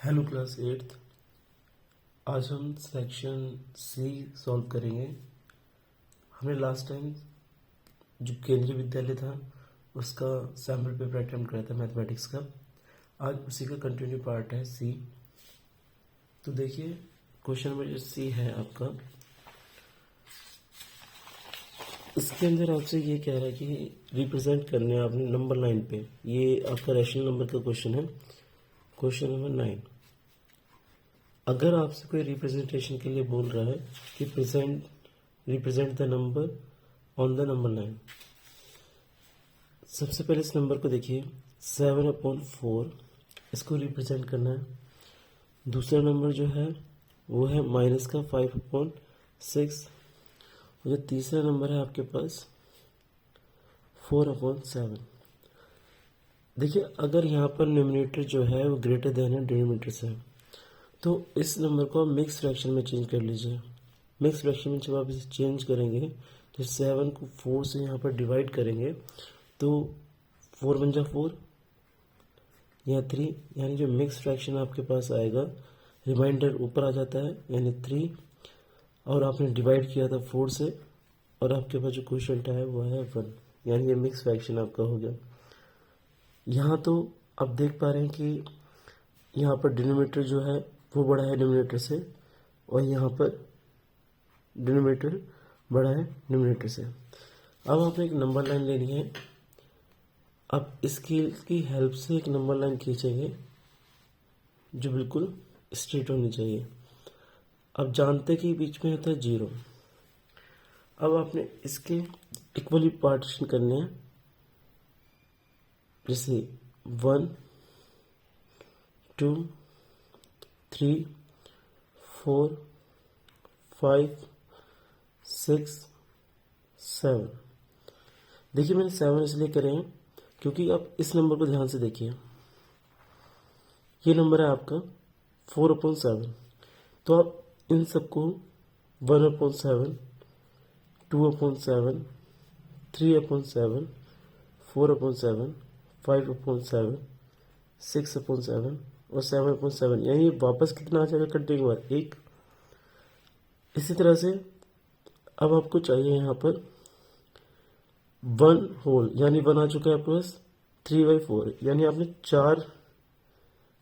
Hello class eighth. आज हम section C solve करेंगे। हमने लास्ट टाइम जो केंद्रीय विद्यालय था उसका सैम्पल पेपर अटेम्प्ट करा था मैथमेटिक्स का। आज उसी का कंटिन्यू पार्ट है सी। तो देखिए क्वेश्चन नंबर जो सी है आपका, इसके अंदर आपसे ये कह रहा है कि रिप्रेजेंट करने हैं आपने नंबर 9 पे। ये आपका रैशनल नंबर का क्वेश्चन है, क्वेश्चन नंबर 9। अगर आपसे कोई रिप्रेजेंटेशन के लिए बोल रहा है कि represent the number on the number 9, सबसे पहले इस नंबर को देखिए 7/4, इसको रिप्रेजेंट करना है। दूसरा नंबर जो है वो है माइनस का 5/6। और जो तीसरा नंबर है आपके पास 4/7। देखिए अगर यहाँ पर न्यूमरेटर जो है वो ग्रेटर देन है डिनोमिनेटर से, तो इस नंबर को आप मिक्स फ्रैक्शन में चेंज कर लीजिए। मिक्स फ्रैक्शन में जब आप इसे चेंज करेंगे तो 7 को 4 से यहाँ पर डिवाइड करेंगे तो 4 बन जा 4 या 3, यानी जो मिक्स फ्रैक्शन आपके पास आएगा रिमाइंडर ऊपर आ जाता है यानी 3, और आपने डिवाइड किया था 4 से और आपके पास जो क्वोशिएंट है वो है 1, यानी ये मिक्स फ्रैक्शन आपका हो गया। यहाँ तो आप देख पा रहे हैं कि यहाँ पर डिनोमिनेटर जो है वो बड़ा है न्यूमरेटर से और यहाँ पर डिनोमिनेटर बड़ा है न्यूमरेटर से। अब आपने एक नंबर लाइन लेनी है। अब इसकी हेल्प से एक नंबर लाइन खींचेंगे जो बिल्कुल स्ट्रेट होनी चाहिए। अब जानते कि बीच में होता है 0। अब आपने इसके इक्वली पार्टीशन करने हैं, जैसे 1 2 3 4 5 6 7। देखिए मैंने 7 इसलिए करे हैं क्योंकि आप इस नंबर को ध्यान से देखिए। ये नंबर है आपका 4/7। तो आप इन सबको 1/7, 2/7, 3/7, 4/7, 5/7, 6/7 और 7/7, यानी वापस कितना आ जाएगा कटने के बाद 1। इसी तरह से अब आपको चाहिए यहाँ पर 1 होल, यानी 1 आ चुका है आपके पास 3/4, यानी आपने 4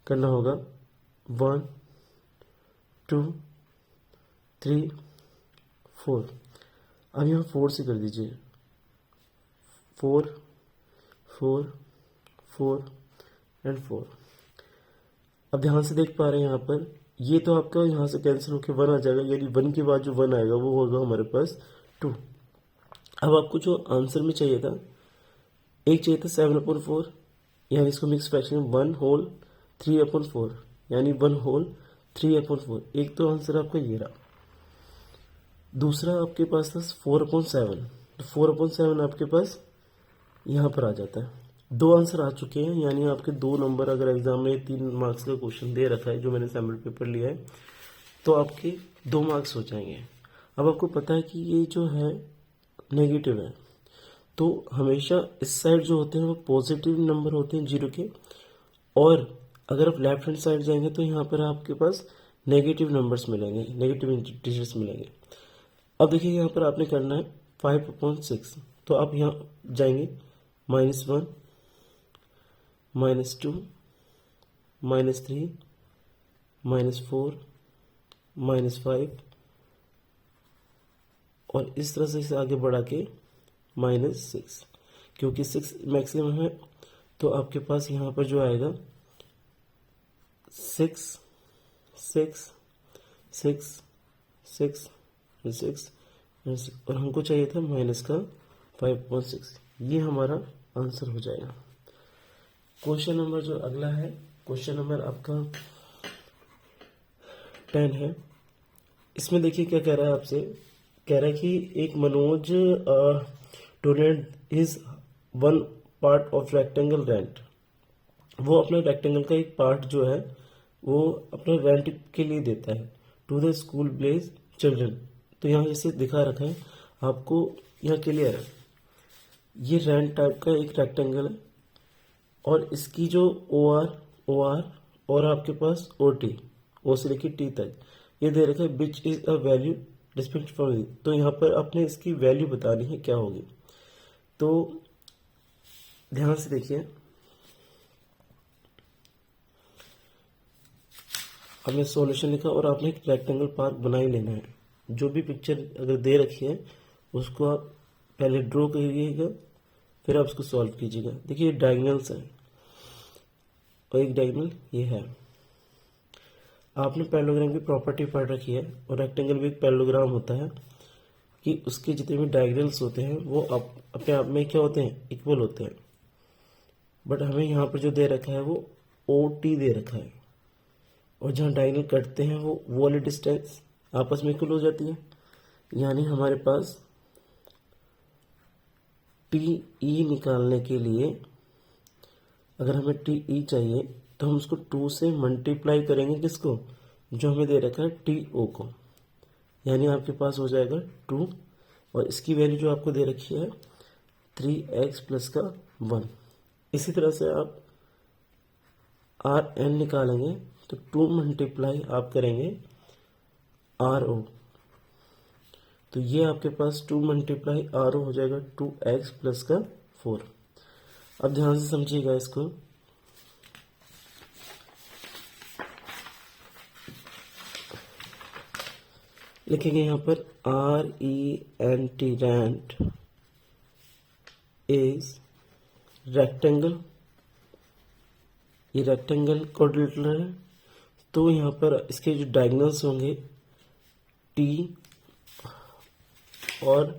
करना होगा। 1 2 3 4। अब यहाँ 4 से कर दीजिए 4 4 4 एंड 4। अब ध्यान से देख पा रहे हैं यहाँ पर ये तो आपका यहाँ से कैंसिल होकर 1 आ जाएगा, यानी 1 के बाद जो 1 आएगा वो होगा हमारे पास 2। अब आपको जो आंसर में चाहिए था, एक चाहिए था 7/4, यानी इसको मिक्स फ्रैक्शन 1 होल 3/4, यानी 1 होल 3/4। एक तो आंसर आपका ये रहा। दूसरा आपके पास था 4/7, तो 4/7 आपके पास यहाँ पर आ जाता है। 2 आंसर आ चुके हैं, यानी आपके 2 नंबर, अगर एग्जाम में 3 मार्क्स का क्वेश्चन दे रखा है जो मैंने सैम्पल पेपर लिया है, तो आपके 2 मार्क्स हो जाएंगे। अब आपको पता है कि ये जो है नेगेटिव है, तो हमेशा इस साइड जो होते हैं वो पॉजिटिव नंबर होते हैं 0 के, और अगर आप लेफ्ट हैंड साइड जाएंगे तो यहाँ पर आपके पास नेगेटिव नंबर्स मिलेंगे, नेगेटिव इंटीजर्स मिलेंगे। अब देखिए यहाँ पर आपने करना है 5/6, तो आप यहाँ जाएंगे -1 -2 -3 -4 -5, और इस तरह से इसे आगे बढ़ा के -6, क्योंकि 6 मैक्सिमम है तो आपके पास यहाँ पर जो आएगा 6 6 6 6 6 और हमको चाहिए था माइनस का 5/6। ये हमारा आंसर हो जाएगा। क्वेश्चन नंबर जो अगला है, क्वेश्चन नंबर आपका 10 है। इसमें देखिए क्या कह रहा है आपसे, कह रहा है कि एक Manoj donate is 1 part of rectangle rent. वो अपना रेक्टेंगल का एक पार्ट जो है वो अपना रेंट के लिए देता है to the school place children. तो यहाँ जैसे दिखा रखा है आपको, यहाँ क्लियर है, ये रेंट टाइप का एक रेक्टेंगल है और इसकी जो ओ आर और आपके पास ओ टी, ओ से लेकर टी तक ये दे रखा है which is a value respect from. तो यहाँ पर आपने इसकी वैल्यू बतानी है क्या होगी। तो ध्यान से देखिए, हमने सॉल्यूशन लिखा और आपने एक रेक्टेंगल पार्क बना ही लेना है। जो भी पिक्चर अगर दे रखी है उसको आप पहले ड्रॉ करिएगा, फिर आप उसको सॉल्व कीजिएगा। देखिए डायगोनल्स है और एक डायगोनल ये है। आपने पैरेललोग्राम की प्रॉपर्टी पढ़ रखी है और रेक्टेंगल भी एक पैरेललोग्राम होता है कि उसके जितने भी डायगोनल्स होते हैं वो अपने आप में क्या होते हैं, इक्वल होते हैं। बट हमें यहाँ पर जो दे रखा है वो ओ टी दे रखा है, और जहाँ डायगोनल कटते हैं वो वाली डिस्टेंस आपस में इक्वल हो जाती है। यानी हमारे पास टी ई निकालने के लिए अगर हमें टी ई चाहिए तो हम उसको 2 से मल्टीप्लाई करेंगे किसको, जो हमें दे रखा है टी ओ को। यानी आपके पास हो जाएगा 2 और इसकी वैल्यू जो आपको दे रखी है 3x प्लस का 1। इसी तरह से आप आर एन निकालेंगे तो 2 मल्टीप्लाई आप करेंगे आर ओ, तो ये आपके पास 2 मल्टीप्लाई आर ओ हो जाएगा 2x प्लस का 4। अब ध्यान से समझिएगा इसको, लिखेंगे यहाँ पर R E N T rent is rectangle, ये रेक्टेंगल क्वाड्रिलेटरल है। तो यहाँ पर इसके जो डायगोनल्स होंगे टी और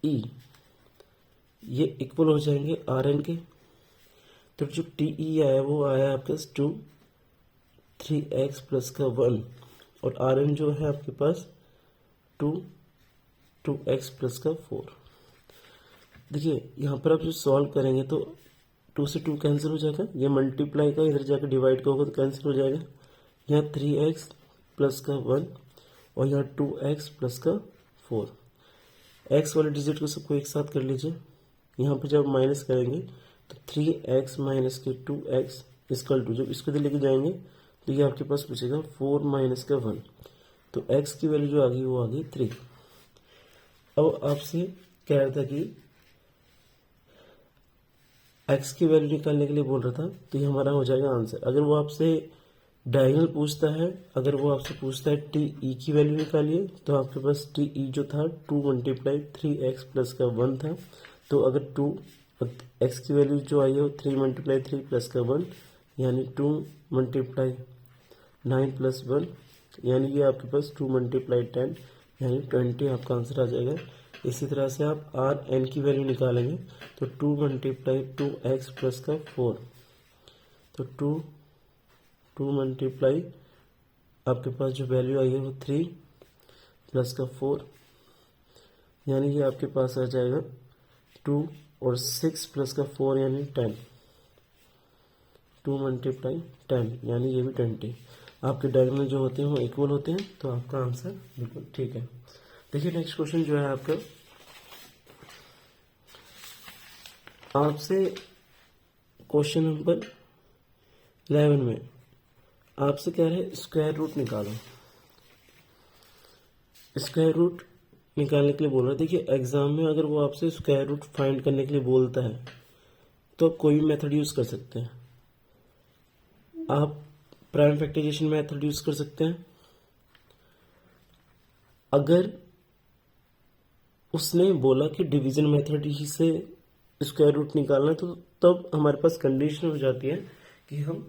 ई ये इक्वल हो जाएंगे आर एन के। तो जो टी ई आया वो आया आपके पास 2 3x प्लस का 1 और आर एन जो है आपके पास 2x प्लस का 4। देखिए यहाँ पर आप जो सॉल्व करेंगे तो 2 से 2 कैंसिल हो जाएगा, ये मल्टीप्लाई का इधर जाकर डिवाइड का होगा तो कैंसिल हो जाएगा। यहाँ 3x प्लस का 1 और यहाँ 2x प्लस का 4। x वाले डिजिट को सबको एक साथ कर लीजिए। यहाँ पर जब माइनस करेंगे तो 3x माइनस के 2x इक्वल टू, जब इसको लेके जाएंगे तो ये आपके पास बचेगा 4 माइनस का 1। तो x की वैल्यू जो आ गई वो आ गई 3। अब आपसे कह रहा था कि x की वैल्यू निकालने के लिए बोल रहा था, तो ये हमारा हो जाएगा आंसर। अगर वो आपसे डायगोनल पूछता है, अगर वो आपसे पूछता है टी ई की वैल्यू निकालिए, तो आपके पास टी ई जो था 2 मल्टीप्लाई 3x प्लस का 1 था। तो अगर 2 x की वैल्यू जो आई है वो 3 मल्टीप्लाई 3 प्लस का 1 यानी 2 मल्टीप्लाई 9 प्लस 1 यानी ये आपके पास 2 मल्टीप्लाई 10 यानी 20 आपका आंसर आ जाएगा। इसी तरह से आप आर एन की वैल्यू निकालेंगे तो 2 मल्टीप्लाई 2x प्लस का 4, तो 2 मल्टीप्लाई आपके पास जो वैल्यू आई है वो 3 प्लस का 4 यानी ये आपके पास आ जाएगा 2 और 6 प्लस का 4 यानी 10। 2 मल्टीप्लाई 10 यानी ये भी 20। आपके डायगोनल जो होते हैं वो इक्वल होते हैं, तो आपका आंसर बिल्कुल ठीक है। देखिए नेक्स्ट क्वेश्चन जो है आपका, आपसे क्वेश्चन नंबर 11 में आपसे कह रहे हैं स्क्वायर रूट निकालो। स्क्वायर रूट निकालने के लिए बोल रहा है। देखिए एग्जाम में अगर वो आपसे स्क्वायर रूट फाइंड करने के लिए बोलता है तो आप कोई भी मेथड यूज कर सकते हैं। आप प्राइम फैक्टराइजेशन मेथड यूज कर सकते हैं। अगर उसने बोला कि डिवीजन मेथड ही से स्क्वायर रूट निकालना है तो तब हमारे पास कंडीशन हो जाती है कि हम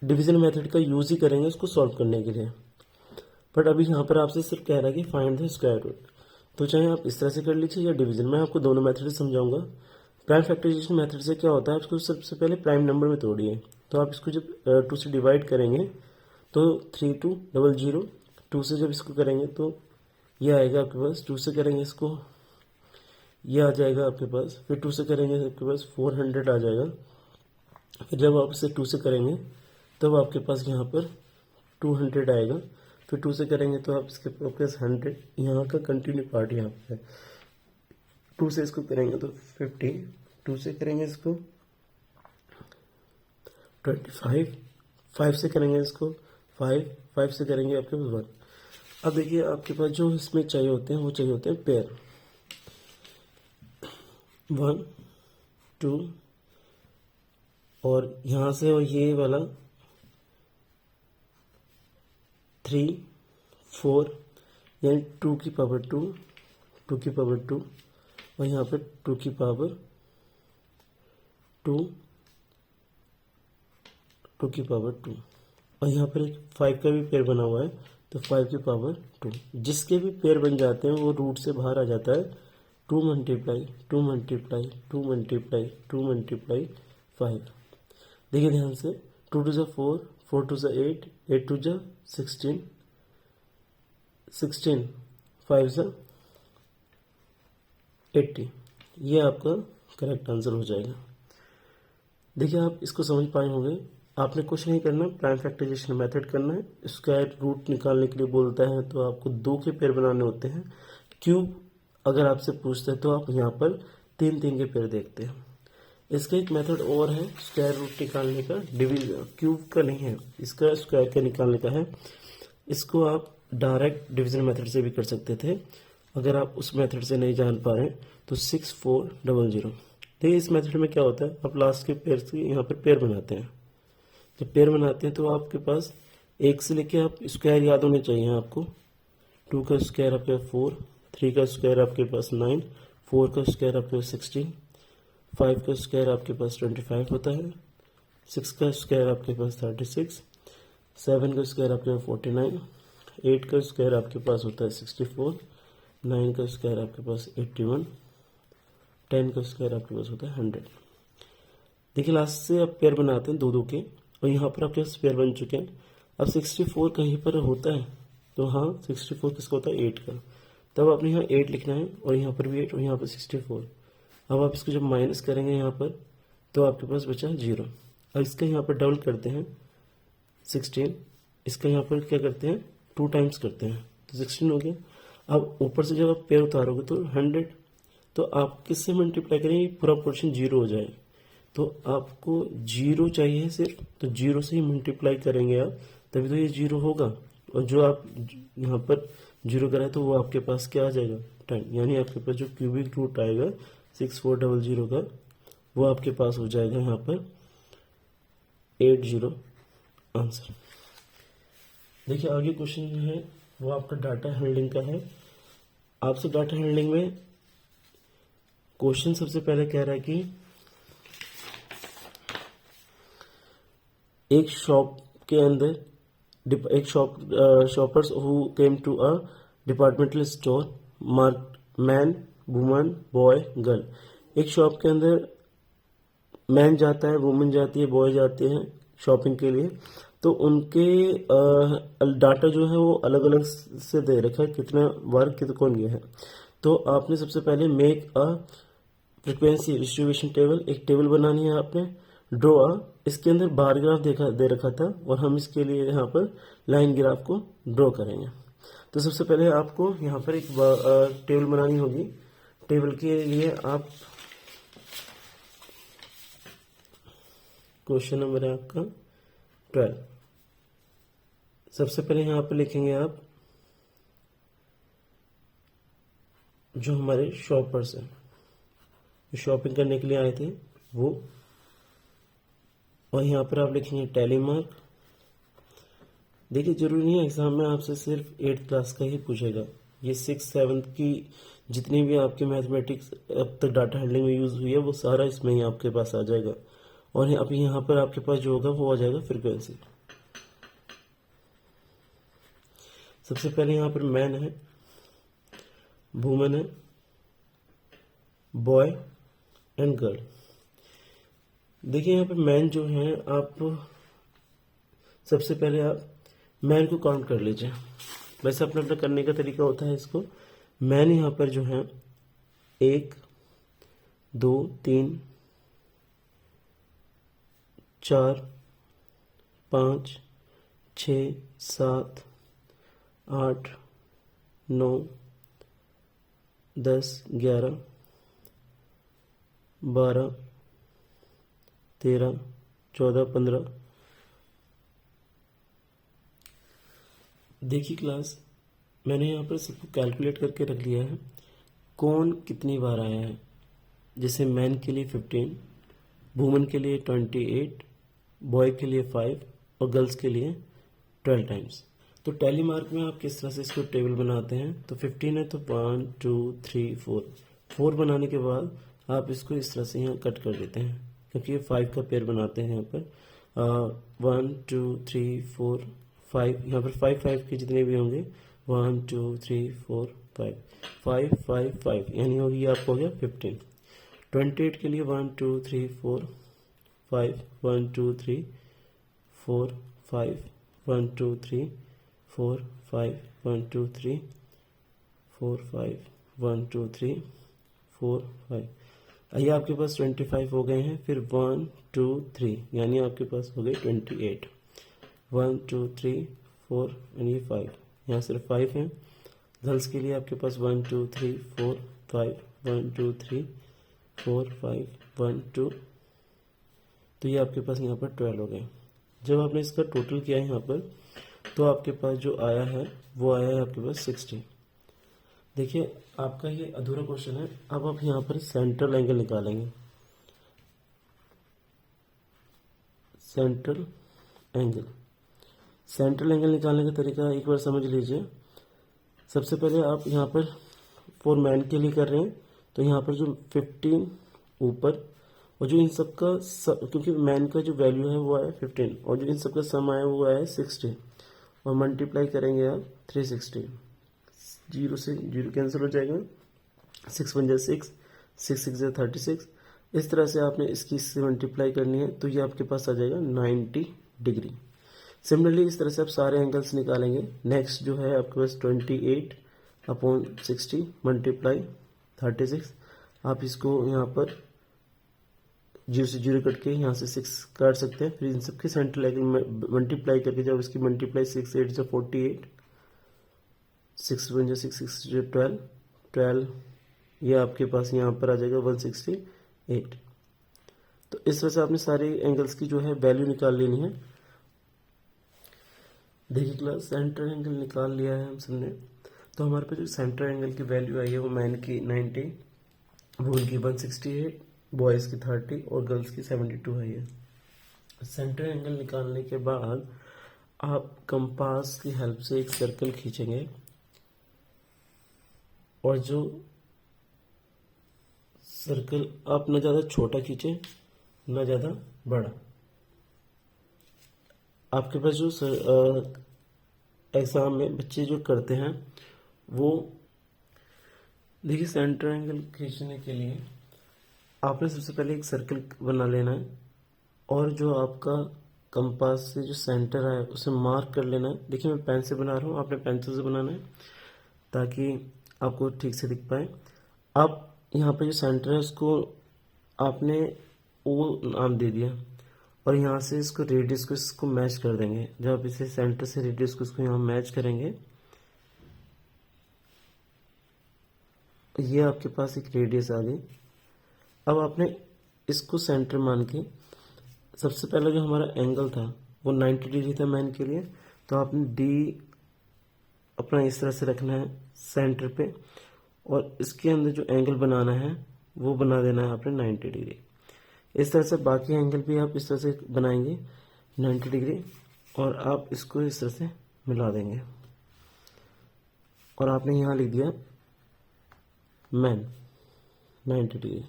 डिवीजन मेथड का यूज ही करेंगे उसको सॉल्व करने के लिए। बट अभी यहाँ पर आपसे सिर्फ कह रहा है कि फाइंड द स्क्वायर रूट, तो चाहे आप इस तरह से कर लीजिए या डिवीजन, मैं आपको दोनों मेथड समझाऊंगा। प्राइम फैक्टराइजेशन मेथड से क्या होता है, आपको सबसे पहले प्राइम नंबर में तोड़िए। तो आप इसको जब 2 से डिवाइड करेंगे तो 3 2 0 0, 2 से जब इसको करेंगे तो ये आएगा आपके पास, 2 से करेंगे इसको ये आ जाएगा आपके पास, फिर 2 से करेंगे आपके पास 400 आ जाएगा। फिर जब आप इसे 2 से करेंगे तब आपके पास यहाँ पर 200 आएगा। फिर 2 से करेंगे तो आप इसके पास 100, यहाँ का कंटिन्यू पार्ट यहाँ पर है। 2 से इसको करेंगे तो 50, 2 से करेंगे इसको 25, 5 से करेंगे इसको, 5 से करेंगे आपके पास 1। अब देखिए आपके पास जो इसमें चाहिए होते हैं वो चाहिए होते हैं पेयर, 1 2 और यहाँ से और ये वाला 3 4, यानी 2 की पावर 2, 2 की पावर 2 और यहाँ पर 2 की पावर 2, 2 की पावर 2 और यहाँ पर एक 5 का भी पेयर बना हुआ है तो 5 की पावर 2। जिसके भी पेयर बन जाते हैं वो रूट से बाहर आ जाता है, 2 मल्टीप्लाई 2 मल्टीप्लाई 2 मल्टीप्लाई 2 मल्टीप्लाई 5। देखिए ध्यान से, 2 टू ज़ा 4, 4 टू ज़ा 8, 8 टू ज़ा 16, 16 5 ज़ा 80। ये आपका करेक्ट आंसर हो जाएगा। देखिए आप इसको समझ पाए होंगे। आपने कुछ नहीं करना, प्राइम फैक्टराइजेशन मेथड करना है। स्क्वायर रूट निकालने के लिए बोलता है तो आपको 2 के पेयर बनाने होते हैं। क्यूब अगर आपसे पूछता है तो आप यहाँ पर 3 के पेयर देखते हैं। इसका एक मेथड और है स्क्वायर रूट निकालने का, डिवीजन क्यूब का नहीं है, इसका स्क्वायर का निकालने का है। इसको आप डायरेक्ट डिवीजन मेथड से भी कर सकते थे। अगर आप उस मेथड से नहीं जान पा रहे तो 6400। देखिए इस मेथड में क्या होता है, आप लास्ट के पेयर से यहाँ पर पेयर बनाते हैं। जब पेयर बनाते हैं तो आपके पास 1 से लेके आप स्क्वायर याद होने चाहिए आपको। 2 का स्क्वायर आपके पास 4, 3 का स्क्वायर आपके पास 9, 4 का स्क्वायर आपके पास 16, 5 का स्क्वायर आपके पास 25 होता है, 6 का स्क्वायर आपके पास 36, 7 का स्क्वायर आपके पास 49, 8 का स्क्वायर आपके पास होता है 64, 9 का स्क्वायर आपके पास 81, 10 का स्क्वायर आपके पास होता है 100। देखिए लास्ट से आप पेयर बनाते हैं 2 के और यहाँ पर आपके पास पेयर बन चुके हैं। अब 64 कहीं पर होता है तो हाँ 64 किसका होता है 8 का, तब आपने यहाँ 8 लिखना है और यहाँ पर भी 8 और यहाँ पर 64। अब आप इसको जब माइनस करेंगे यहाँ पर तो आपके पास बचा 0। अब इसका यहाँ पर डबल करते हैं 16, इसका यहाँ पर क्या करते हैं 2 टाइम्स करते हैं तो 16 हो गया। अब ऊपर से जब आप पेयर उतारोगे तो 100, तो आप किससे मल्टीप्लाई करेंगे, पूरा पोर्शन 0 हो जाए। तो आपको 0 चाहिए सिर्फ, तो 0 से ही मल्टीप्लाई करेंगे आप, तभी तो ये 0 होगा। और जो आप यहाँ पर 0 करा है तो वो आपके पास क्या आ जाएगा 10, यानी आपके पास जो क्यूबिक रूट आएगा 6400 का वो आपके पास हो जाएगा यहाँ पर 80 आंसर। देखिए आगे क्वेश्चन जो है वो आपका डाटा हैंडलिंग का है। आपसे डाटा हैंडलिंग में क्वेश्चन सबसे पहले कह रहा है कि एक शॉप के अंदर एक shoppers who came to a departmental store mark man woman boy girl. एक शॉप के अंदर मैन जाता है, वुमन जाती है, बॉय जाते हैं शॉपिंग के लिए। तो उनके डाटा जो है वो अलग अलग से दे रखा है, कितना बार कौन गया है। तो आपने सबसे पहले make a frequency distribution table, एक टेबल बनानी है आपने। ड्रॉ इसके अंदर बार ग्राफ दे रखा था और हम इसके लिए यहाँ पर लाइन ग्राफ को ड्रॉ करेंगे। तो सबसे पहले आपको यहाँ पर एक टेबल बनानी होगी। टेबल के लिए आप क्वेश्चन नंबर है आपका 12। सबसे पहले यहाँ पर लिखेंगे आप जो हमारे शॉपर्स हैं, जो शॉपिंग करने के लिए आए थे वो, और यहाँ पर आप लिखेंगे टैली मार्क। देखिए जरूरी नहीं है एग्जाम में आपसे सिर्फ 8th क्लास का ही पूछेगा, ये 6th 7th की जितनी भी आपके मैथमेटिक्स अब तक डाटा हैंडलिंग में यूज हुई है वो सारा इसमें ही आपके पास आ जाएगा। और अभी यहाँ पर आपके पास जो होगा वो आ जाएगा फ्रीक्वेंसी। सबसे पहले यहाँ पर मैन है, वुमन है, बॉय एंड गर्ल। देखिए यहाँ पे मैन जो है, आप सबसे पहले आप मैन को काउंट कर लीजिए। वैसे अपना अपना करने का तरीका होता है इसको। मैन यहाँ पर जो है 1 2 3 4 5 6 7 8 9 10 11 12 13 14, 15। देखिए क्लास, मैंने यहाँ पर सबको कैलकुलेट करके रख लिया है कौन कितनी बार आया है। जैसे मैन के लिए 15, वुमन के लिए 28, बॉय के लिए 5 और गर्ल्स के लिए 12 टाइम्स। तो टैली मार्क में आप किस तरह से इसको टेबल बनाते हैं, तो 15 है तो 1 2 3 4 बनाने के बाद आप इसको इस तरह से यहाँ कट कर देते हैं, क्योंकि ये 5 का पेयर बनाते हैं यहाँ पर। 1 2 3 4 5, यहाँ पर 5 के जितने भी होंगे 1 2 3 4 5 5 5 5, यानी होगी आपको हो गया 15। 28 के लिए 1 2 3 4 5 1 2 3 4 5 1 2 3 4 5 1 2 3 4 5 1 2 3 4 5। आइए आपके पास 25 हो गए हैं। फिर 1 2 3, यानी आपके पास हो गए 28। 1 2 3 4 यानी 5, यहाँ सिर्फ 5 हैं। गर्ल्स के लिए आपके पास 1 2 3 4 5 1 2 3 4 5 1 2, तो ये आपके पास यहाँ पर 12 हो गए। जब आपने इसका टोटल किया है यहाँ पर, तो आपके पास जो आया है वो आया है आपके पास 60। देखिए आपका ये अधूरा क्वेश्चन है। अब आप यहाँ पर सेंट्रल एंगल निकालेंगे। सेंट्रल एंगल निकालने का तरीका एक बार समझ लीजिए। सबसे पहले आप यहाँ पर फॉर मैन के लिए कर रहे हैं, तो यहाँ पर जो 15 ऊपर, और जो इन सब का क्योंकि मैन का जो वैल्यू है वो आया 15, और जो इन सब का सम आया वो आया 60, और मल्टीप्लाई करेंगे आप 360। 0 से 0 कैंसिल हो जाएगा, 6 1 जा 6, 6 6 जा 36। इस तरह से आपने इसकी इससे मल्टीप्लाई करनी है, तो ये आपके पास आ जाएगा 90 डिग्री। सिमिलरली इस तरह से आप सारे एंगल्स निकालेंगे। नेक्स्ट जो है आपके पास 28/60 मल्टीप्लाई 36। आप इसको यहाँ पर 0 से 0 कट के यहाँ से 6 काट सकते हैं। फिर इन सबके सेंट्रल एंगल मल्टीप्लाई करके जब इसकी मल्टीप्लाई 6 8 से 48, 6 1 6 6 12 12, ये आपके पास यहाँ पर आ जाएगा 168। तो इस तरह से आपने सारे एंगल्स की जो है वैल्यू निकाल लेनी है। देखिए क्लास, सेंट्रल एंगल निकाल लिया है हम सबने। तो हमारे पास जो सेंट्रल एंगल की वैल्यू आई है वो मैन की 90, वुमन की 168, बॉयज़ की 30 और गर्ल्स की 72 है। ये सेंट्रल एंगल निकालने के बाद आप कंपास की हेल्प से एक सर्कल खींचेंगे, और जो सर्कल आप न ज़्यादा छोटा खींचें न ज़्यादा बड़ा। आपके पास जो एग्ज़ाम में बच्चे जो करते हैं वो, देखिए सेंटर एंगल खींचने के लिए आपने सबसे पहले एक सर्कल बना लेना है, और जो आपका कंपास से जो सेंटर है उसे मार्क कर लेना है। देखिए मैं पेन से बना रहा हूँ, आपने पेंसिल से बनाना है ताकि आपको ठीक से दिख पाए। अब यहाँ पे जो सेंटर है उसको आपने ओ नाम दे दिया, और यहाँ से इसको रेडियस को इसको मैच कर देंगे। जब आप इसे सेंटर से रेडियस को इसको यहाँ मैच करेंगे, ये आपके पास एक रेडियस आ गई। अब आपने इसको सेंटर मान के, सबसे पहला जो हमारा एंगल था वो 90 डिग्री था मैन के लिए, तो आपने डी अपना इस तरह से रखना है सेंटर पे, और इसके अंदर जो एंगल बनाना है वो बना देना है आपने 90 डिग्री। इस तरह से बाकी एंगल भी आप इस तरह से बनाएंगे 90 डिग्री, और आप इसको इस तरह से मिला देंगे, और आपने यहाँ लिख दिया मैन 90 डिग्री।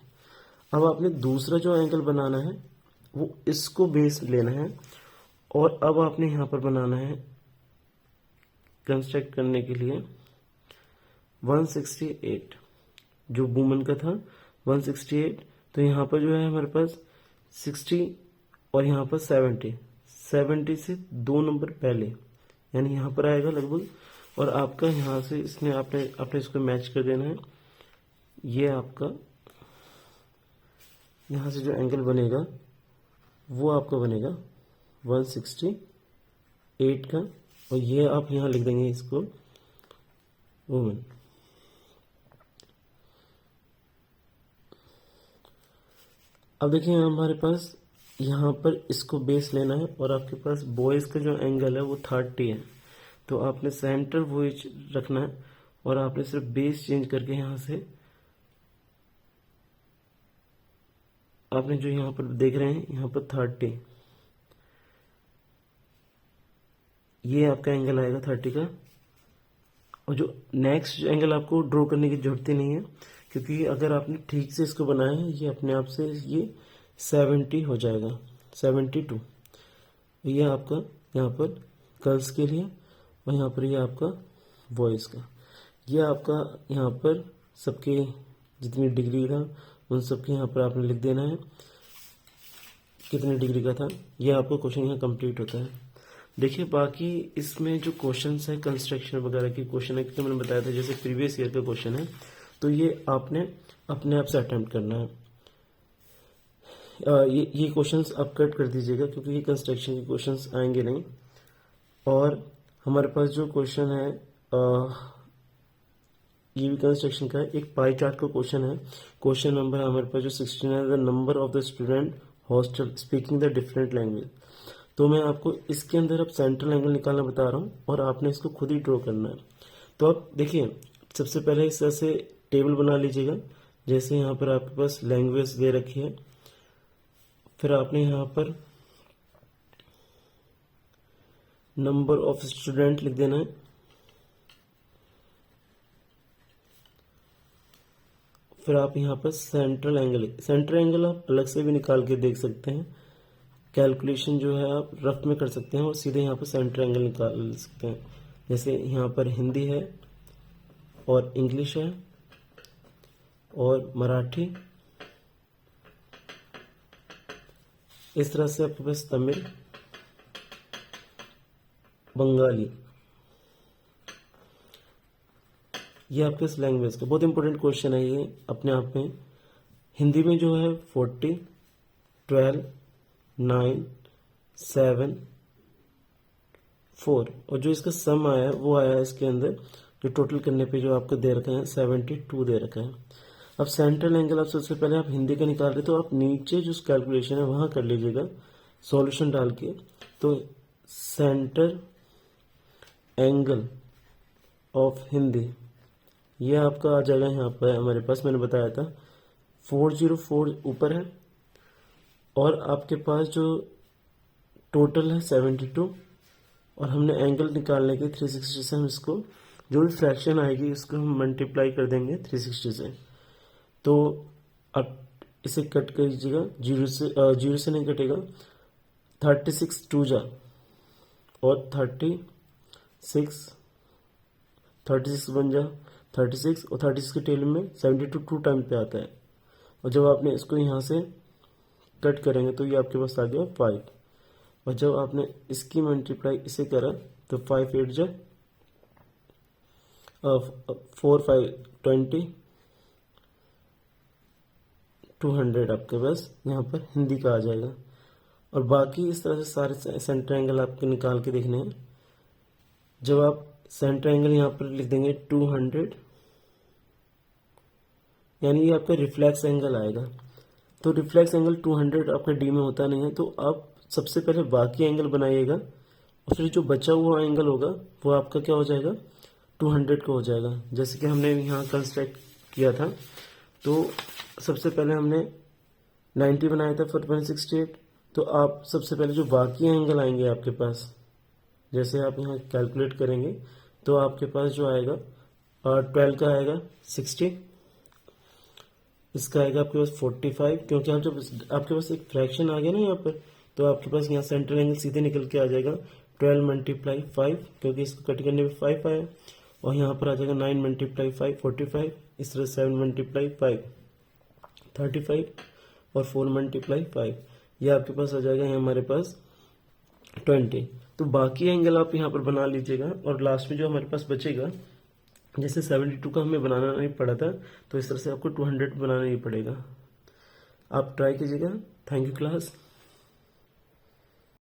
अब आपने दूसरा जो एंगल बनाना है वो इसको बेस लेना है, और अब आपने यहाँ पर बनाना है कंस्ट्रक्ट करने के लिए 168, जो वुमन का था 168, तो यहाँ पर जो है हमारे पास 60 और यहाँ पर 70 से 2 नंबर पहले, यानी यहाँ पर आएगा लगभग, और आपका यहाँ से इसने आपने इसको मैच कर देना है। ये आपका यहाँ से जो एंगल बनेगा वो आपका बनेगा 168 का, और ये आप यहाँ लिख देंगे इसको वुमन। अब देखिए हमारे पास यहाँ पर इसको बेस लेना है और आपके पास बॉयज़ का जो एंगल है वो 30 है, तो आपने सेंटर वो रखना है और आपने सिर्फ बेस चेंज करके यहाँ से आपने जो यहाँ पर देख रहे हैं यहाँ पर 30, ये आपका एंगल आएगा 30 का। और जो नेक्स्ट एंगल आपको ड्रॉ करने की जरूरत ही नहीं है, क्योंकि अगर आपने ठीक से इसको बनाया है ये अपने आप से ये 70 हो जाएगा, 72। ये आपका यहाँ पर गर्ल्स के लिए और यहाँ पर ये आपका बॉयज़ का। ये आपका यहाँ पर सबके जितनी डिग्री था उन सबके यहाँ पर आपने लिख देना है कितने डिग्री का था। ये आपका क्वेश्चन यहाँ कंप्लीट होता है। देखिए बाकी इसमें जो क्वेश्चंस है कंस्ट्रक्शन वगैरह की क्वेश्चन है, क्योंकि मैंने बताया था जैसे प्रीवियस ईयर का क्वेश्चन है, तो ये आपने अपने आप से अटेम्प्ट करना है। ये क्वेश्चंस आप कट कर दीजिएगा क्योंकि ये कंस्ट्रक्शन के क्वेश्चंस आएंगे नहीं। और हमारे पास जो क्वेश्चन है ये भी कंस्ट्रक्शन का है। एक पाई चार्ट का क्वेश्चन है, क्वेश्चन नंबर हमारे पास जो 16 है, the number of the student hostel speaking the different language. तो मैं आपको इसके अंदर अब सेंट्रल एंगल निकालना बता रहा हूँ और आपने इसको खुद ही ड्रॉ करना है। तो आप देखिए सबसे पहले इस तरह से टेबल बना लीजिएगा, जैसे यहाँ पर आपके पास लैंग्वेज दे रखी है, फिर आपने यहाँ पर नंबर ऑफ स्टूडेंट लिख देना है, फिर आप यहाँ पर सेंट्रल एंगल आप अलग से भी निकाल के देख सकते हैं। कैलकुलेशन जो है आप रफ में कर सकते हैं और सीधे यहाँ पर सेंट्रल एंगल निकाल सकते हैं। जैसे यहाँ पर हिंदी है और इंग्लिश है और मराठी, इस तरह से आपके पास तमिल, बंगाली, ये आपके इस लैंग्वेज का बहुत इंपॉर्टेंट क्वेश्चन है ये अपने आप में। हिंदी में जो है 40, 12, 9, 7, 4 और जो इसका सम आया वो आया इसके अंदर जो टोटल करने पे जो आपको दे रखा है 72 दे रखा है। अब सेंट्रल एंगल आप सबसे पहले आप हिंदी का निकाल रहे तो आप नीचे जो कैलकुलेशन है वहां कर लीजिएगा सॉल्यूशन डाल के। तो सेंटर एंगल ऑफ हिंदी ये आपका आ जाएगा यहाँ पर हमारे पास, मैंने बताया था 404 ऊपर है और आपके पास जो टोटल है 72 और हमने एंगल निकालने के 360 से हम इसको जो भी फ्रैक्शन आएगी इसको हम मल्टीप्लाई कर देंगे 360 से। तो अब इसे कट कर दीजिएगा, जीरो से नहीं कटेगा, 36 टू जा और 36 बन जा 36 और 36 के टेल में 72 टू टाइम पे आता है। और जब आपने इसको यहाँ से कट करेंगे तो ये आपके पास आ गया 5 और जब आपने इसकी मल्टीप्लाई इसे करा तो 5 8 जा 4 5 20 200 आपके पास यहाँ पर हिंदी का आ जाएगा। और बाकी इस तरह से सारे सेंटर एंगल आपके निकाल के देखने हैं। जब आप सेंटर एंगल यहाँ पर लिख देंगे 200 यानी ये आपका रिफ्लेक्स एंगल आएगा। तो रिफ्लेक्स एंगल 200 आपका डी में होता नहीं है, तो आप सबसे पहले बाकी एंगल बनाइएगा और फिर जो बचा हुआ एंगल होगा वो आपका क्या हो जाएगा 200 का हो जाएगा। जैसे कि हमने यहाँ कंस्ट्रक्ट किया था तो सबसे पहले हमने 90 बनाया था फॉर 168। तो आप सबसे पहले जो बाकी एंगल आएंगे आपके पास, जैसे आप यहाँ कैलकुलेट करेंगे तो आपके पास जो आएगा 12 का आएगा 60, इसका आएगा आपके पास 45, क्योंकि आप जब आपके पास एक फ्रैक्शन आ गया ना यहाँ पर तो आपके पास यहाँ सेंट्रल एंगल सीधे निकल के आ जाएगा 12 मल्टीप्लाई 5, क्योंकि इसको कट करने में 5 आया और यहाँ पर आ जाएगा 9 मल्टीप्लाई 5 45, इस तरह 7 मल्टीप्लाई 5 35 और 4 मल्टीप्लाई 5, ये आपके पास आ जाएगा यहाँ हमारे पास 20। तो बाकी एंगल आप यहाँ पर बना लीजिएगा और लास्ट में जो हमारे पास बचेगा, जैसे 72 का हमें बनाना नहीं पड़ा था तो इस तरह से आपको 200 बनाना ही पड़ेगा। आप ट्राई कीजिएगा। Thank you class.